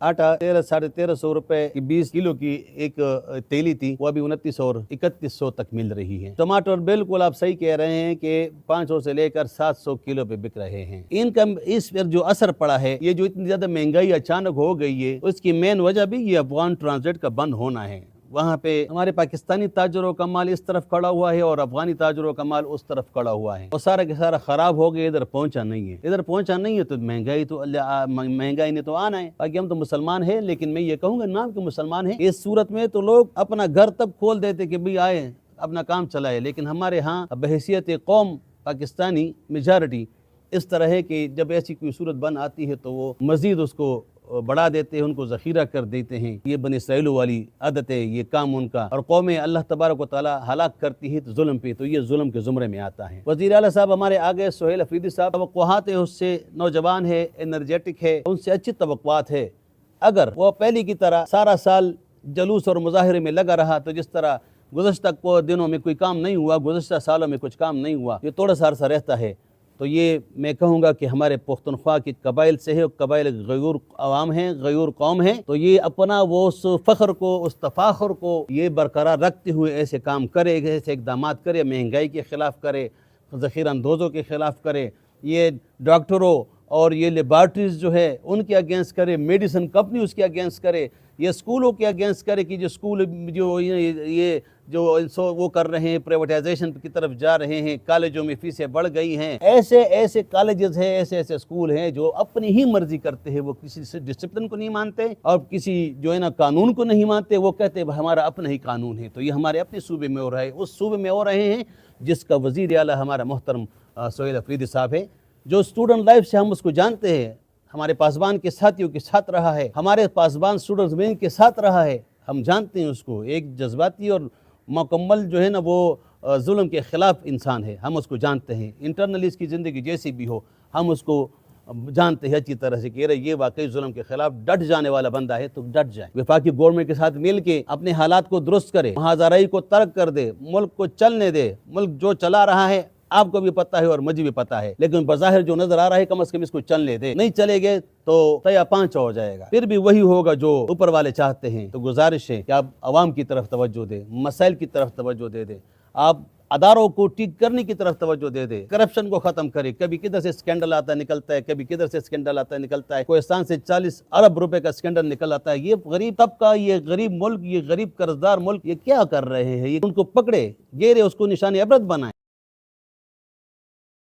आटा 1300-1350 रुपए की 20 किलो की एक तेली थी, वो अभी 2900 और 3100 तक मिल रही है। टमाटर बिल्कुल आप सही कह रहे हैं कि 500 से लेकर 700 किलो पे बिक रहे हैं। इनका इस पर जो असर पड़ा है, ये जो इतनी ज्यादा महंगाई अचानक हो गई है, उसकी मेन वजह भी ये अफगान ट्रांसलेट का बंद होना है। वहाँ पे हमारे पाकिस्तानी ताजरों का माल इस तरफ खड़ा हुआ है और अफगानी ताजरों का माल उस तरफ खड़ा हुआ है, और सारा के सारा खराब हो गया, इधर पहुंचा नहीं है। इधर पहुंचा नहीं है तो महंगाई ने तो आना है। बाकी हम तो मुसलमान हैं, लेकिन मैं ये कहूँगा नाम के मुसलमान हैं। इस सूरत में तो लोग अपना घर तक खोल देते कि भाई आए अपना काम चलाए, लेकिन हमारे यहाँ बहैसियत कौम पाकिस्तानी मेजॉरिटी इस तरह है कि जब ऐसी कोई सूरत बन आती है तो वो मज़ीद उसको बढ़ा देते हैं, उनको ज़ख़ीरा कर देते हैं। ये बनी इसराइल वाली आदत है, ये काम उनका। और कौमें अल्लाह तबारक व तआला हलाक करती है तो जुल्म पे, तो ये जुल्म के ज़ुमरे में आता है। वज़ीर आला साहब हमारे आगे सुहेल अफरीदी साहब, तवक्कुआत है उससे, नौजवान है, एनर्जेटिक है, उनसे अच्छी तवक्कुआत है। अगर वो पहले की तरह सारा साल जलूस और मुजाहरे में लगा रहा तो जिस तरह गुज़श्ता को दिनों में कोई काम नहीं हुआ, गुज़श्ता सालों में कुछ काम नहीं हुआ, ये थोड़ा सा अरसा रहता है, तो ये मैं कहूँगा कि हमारे पुख्तनख्वा की कबाइल से है, कबाइल गयूर अवाम हैं, गयूर कौम हैं, तो ये अपना वो उस फ़ख्र को, उस तफाखुर को ये बरकरार रखते हुए ऐसे काम करे, ऐसे इक़दामात करे, महंगाई के ख़िलाफ़ करे, ज़ख़ीरा अंदोज़ों के ख़िलाफ़ करे, ये डॉक्टरों और ये लेबार्ट्रीज़ जो है उनके अगेंस्ट करे, मेडिसिन कंपनी उसके अगेंस्ट करे, ये स्कूलों के अगेंस्ट करे कि जो स्कूल जो ये जो वो कर रहे हैं, प्राइवेटाइजेशन की तरफ जा रहे हैं, कॉलेजों में फीसें बढ़ गई हैं। ऐसे ऐसे कॉलेजेस हैं, ऐसे ऐसे स्कूल हैं जो अपनी ही मर्जी करते हैं, वो किसी से डिसिप्लिन को नहीं मानते और किसी जो है ना कानून को नहीं मानते। वो कहते हैं हमारा अपना ही कानून है। तो ये हमारे अपने सूबे में हो रहा है, उस सूबे में हो रहे हैं जिसका वज़ीर आला हमारा मोहतरम सुहेल अफरीदी साहब है, जो स्टूडेंट लाइफ से हम उसको जानते हैं, हमारे पासबान के साथियों के साथ रहा है, हमारे पासबान स्टूडेंट्स में के साथ रहा है, हम जानते हैं उसको। एक जज्बाती और मुकम्मल जो है ना वो जुल्म के ख़िलाफ़ इंसान है, हम उसको जानते हैं। इंटरनली इसकी ज़िंदगी जैसी भी हो, हम उसको जानते हैं अच्छी तरह से कि ये वाकई जुल्म के ख़िलाफ़ डट जाने वाला बंदा है, तो डट जाए। वफाकी गवर्नमेंट के साथ मिल के अपने हालात को दुरुस्त करे, महाज़राई को तर्क कर दे, मुल्क को चलने दे। मुल्क जो चला रहा है आपको भी पता है और मुझे भी पता है, लेकिन बज़ाहिर जो नजर आ रहा है कम से कम इसको चलने दे। नहीं चलेंगे तो तया पांच हो जाएगा, फिर भी वही होगा जो ऊपर वाले चाहते हैं। तो गुजारिश है कि आप अवाम की तरफ तवज्जो दे, मसाइल की तरफ तवज्जो दे दे, आप अदारों को ठीक करने की तरफ तवज्जो दे दे, करप्शन को खत्म करे। कभी किधर से स्कैंडल आता निकलता है, कभी किधर से स्कैंडल आता निकलता है। कोहिस्तान से 40 अरब रुपए का स्कैंडल निकल आता है। ये गरीब तबका, ये गरीब मुल्क, ये गरीब कर्जदार मुल्क, ये क्या कर रहे हैं? ये उनको पकड़े, गेरे, उसको निशानी इबरत बनाए।